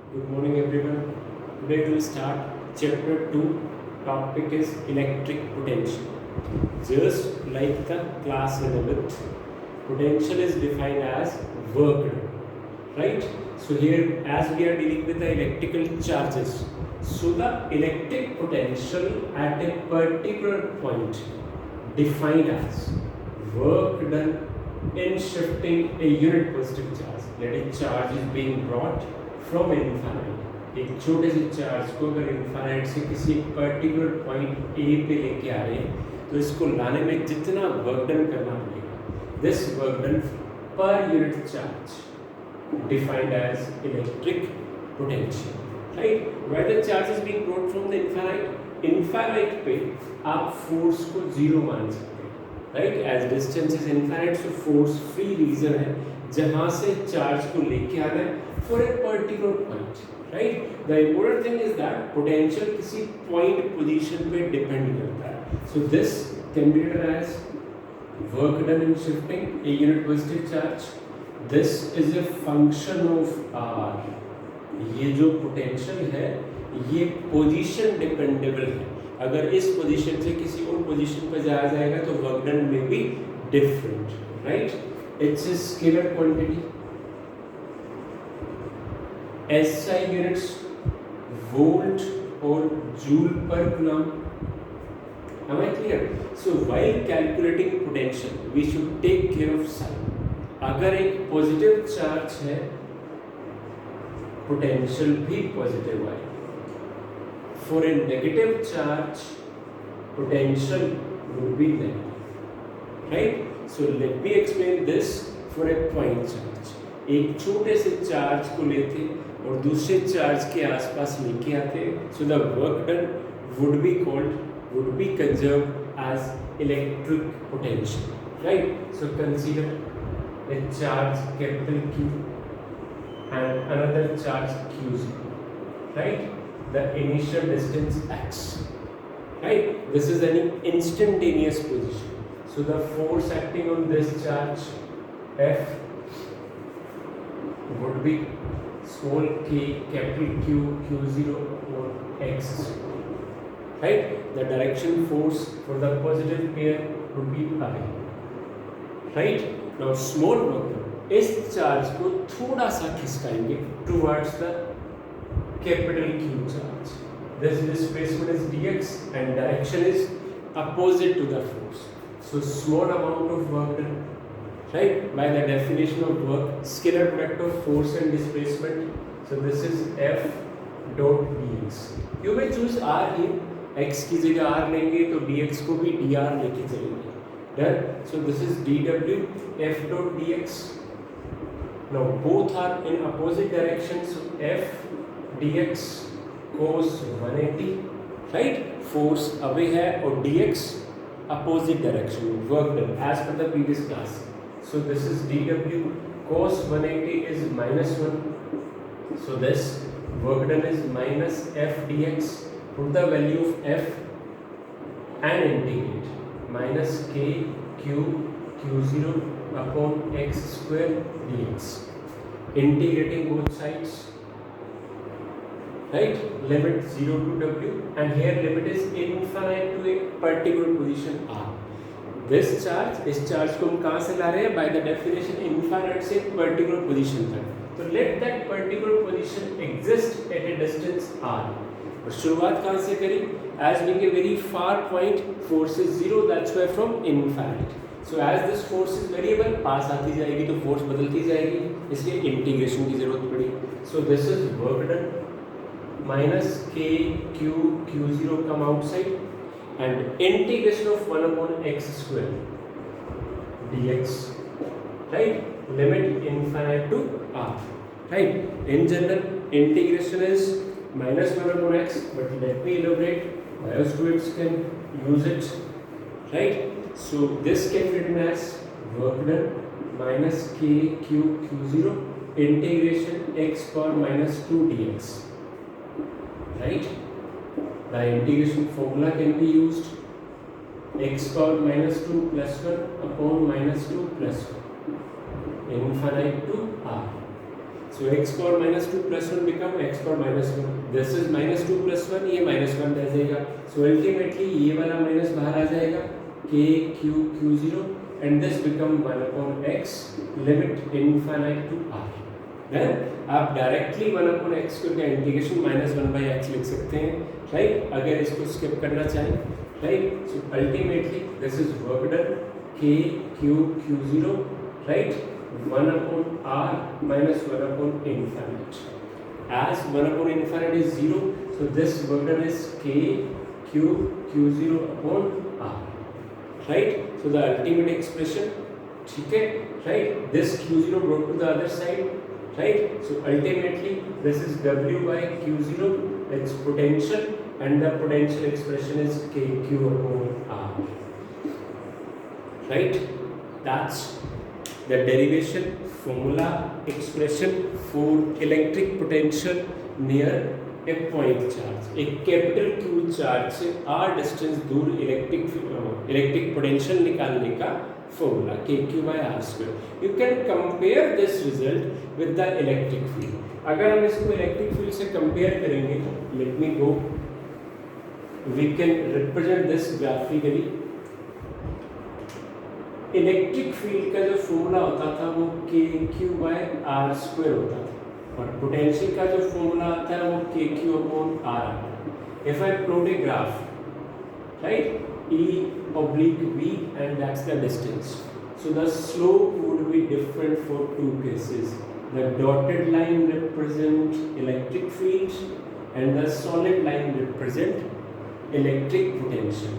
Good morning everyone. Today we will start chapter 2. Topic is electric potential. Just like the class 11th, potential is defined as work done, right? So here as we are dealing with the electrical charges, so the electric potential at a particular point defined as work done in shifting a unit positive charge. Let a charge is being brought from infinite, एक छोटे से charge को अगर infinite से किसी particular point A पे लेके आ रहे हैं तो इसको लाने में जितना वर्क डन करना पड़ेगा, this work done per unit charge defined as electric potential, right? Where the charge is being brought from the infinite पे आप फोर्स को जीरो मान सकते हैं, right? As distance is infinite, so force free region है जहां से charge को लेके आना है for a particular point, right? The important thing is that potential किसी point position पे depend करता है. So this can be written as work done in shifting a unit positive charge. This is a function of R. ये जो potential है ये position dependable है. अगर इस position से किसी और position पे जाया जाएगा तो work done may be different, right? It's a scalar quantity. SI units volt or joule per coulomb. Am I clear? So while calculating potential, we should take care of sign. अगर एक positive charge है, potential भी positive आएगा. For a negative charge, potential would be negative, right? So let me explain this for a point charge. एक छोटे से charge को लेते और दूसरे चार्ज के आसपास लेके आते, so the work done would be conserved as electric potential, right? So consider a charge capital Q and another charge Q0, right? The initial distance x, right? This is an instantaneous position, so the force acting on this charge F would be small k capital Q Q0 or x, right? The direction force for the positive pair would be I, right? Now small work done, इस charge को थोड़ा सा खिसकाएंगे towards the capital Q charge. This displacement is dx and direction is opposite to the force. So small amount of work done, right? By the definition of work, scalar product of force and displacement. So this is F dot dx. You may choose R here. X की जगह R लेंगे तो dx को भी dr लेके चलेंगे. Done. So this is dw F dot dx. Now both are in opposite directions. So F dx cos 180, right? Force away है और dx opposite direction. Work done as per the previous class. So this is dw cos 180 is -1. So this work done is minus f dx. Put the value of f and integrate. Minus k q q0 upon x square dx. Integrating both sides, right? Limit 0 to w, and here limit is infinite to a particular position r. This charge, इस charge को हम कहाँ से ला रहे हैं? By the definition infinite से particular position तक. तो let that particular position exist at a distance r. और शुरुआत कहाँ से करी? As being a very far point, force is 0. That's why from infinite. So as this force is variable, पास आती जाएगी तो force बदलती जाएगी, इसलिए इंटीग्रेशन की जरूरत पड़ी. So this is work done. Minus k q q0 come outside. And integration of 1 upon x square dx, right? Limit infinite to r, right? In general, integration is minus 1 upon x, but let me elaborate. Bio-students can use it, right? So this can be written as work done minus k q q0 integration x power minus 2 dx, right? The integration formula can be used. X power minus 2 plus 1 upon minus 2 plus 1 infinite to r. So x power minus 2 plus 1 become x power minus 1. This is minus 2 plus 1, ये minus 1 रह जाएगा. So ultimately ये वाला minus बाहर आ जाएगा, k q q0 and this become 1 upon x limit infinite to r. Then आप directly 1 upon x का integration minus 1 by x लिख सकते हैं, राइट? अगर इसको स्किप करना चाहें, right? So ultimately this is work done, k q q0, right? 1 upon r minus 1 upon infinite. As 1 upon infinite is 0, so this work done is k q q0 upon r, right? So the ultimate expression, ठीक है, right? This q0 brought to the other side, right? So ultimately this is w by q0, its potential, and the potential expression is kq upon r, right? That's the derivation formula expression for electric potential near a point charge. एक capital Q charge से r distance दूर electric potential निकालने का formula kq by r square. You can compare this result with the electric field. अगर हम इसको electric field से compare करेंगे, let me go, we can represent this graphically. Electric field का जो फॉर्मूला होता था वो kq by r square होता था, और पोटेंशियल का जो फॉर्मूला आता है वो kq upon r आता है. If I plot a graph, right, E oblique V and that's the distance. So the slope would be different for two cases. The dotted line represent electric field and the solid line represent electric potential,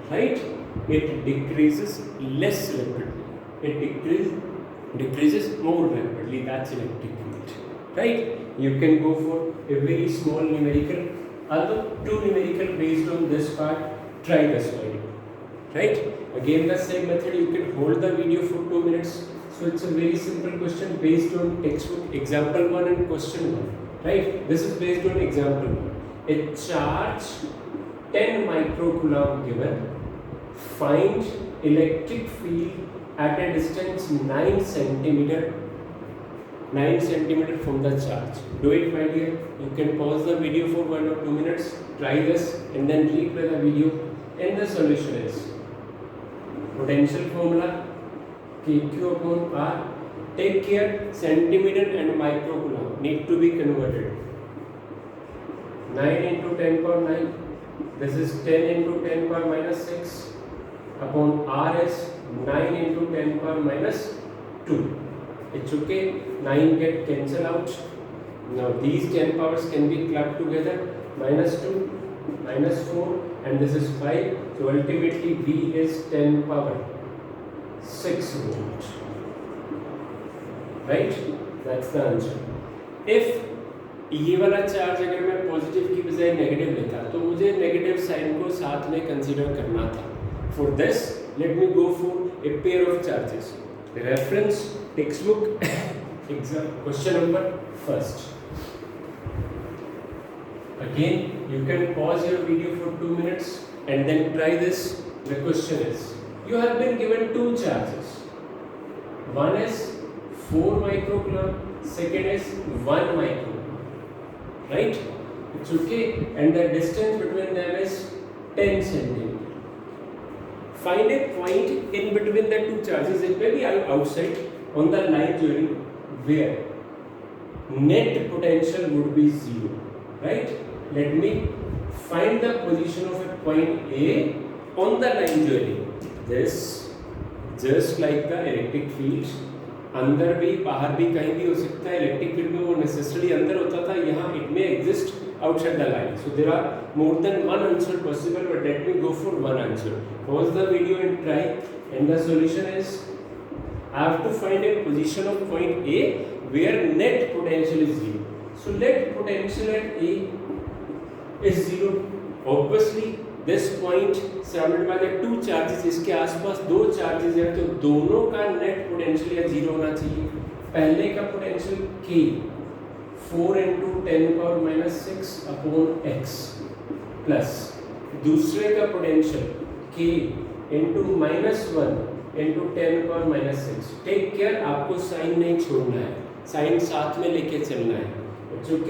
right? It decreases less rapidly. It decreases more rapidly. That's electric field, right? You can go for a very small numerical, although two numerical based on this part. Try this video, right? Again the same method. You can hold the video for 2 minutes. So it's a very simple question based on textbook example 1 and question 1, right? This is based on example 1. A charge 10 microcoulomb given. Find electric field at a distance 9 centimeter from the charge. Do it, my dear. You can pause the video for 1 or 2 minutes. Try this and then replay the video. And the solution is potential formula kq upon r. Take care, centimeter and microcoulomb need to be converted. 9 into 10 power 9. This is 10 into 10 power minus 6. Upon r is 9 into 10 power minus 2. It's okay, 9 get cancel out. Now these 10 powers can be clubbed together, minus 2, minus 4 and this is 5. So ultimately V is 10 power 6 volt, right? That's the answer. If ये वाला charge अगर मैं positive की बजाय negative लेता तो मुझे negative sign को साथ में कंसीडर करना था. For this, let me go for a pair of charges. Reference textbook exam question number first. Again, you can pause your video for 2 minutes and then try this. The question is, you have been given two charges. One is 4 microcoulomb, second is 1 microcoulomb, right? It's okay, and the distance between them is 10 centimeter. Find a point in between the two charges. It may be outside on the line joining where net potential would be 0, right? Let me find the position of a point A on the line joining. This just like the electric field, अंदर भी बाहर भी कहीं भी हो सकता है. Electric field में वो नेसेसरली अंदर होता था, यहाँ it may exist outside the line. So there are more than one answer possible, but let me go for one answer. Pause the video and try. And the solution is, I have to find a position of point A where net potential is 0. So net potential at A is 0. Obviously, this point surrounded by the two charges, इसके आसपास दो charges हैं, तो दोनों का net potential या 0 होना चाहिए. पहले का potential K 4 into 10 power minus 6 upon x plus दूसरे का potential K into minus 1 into 10 power minus 6. Take care, आपको साइन नहीं छोड़ना है. साइंस साथ में लेके चलना है। चूंकि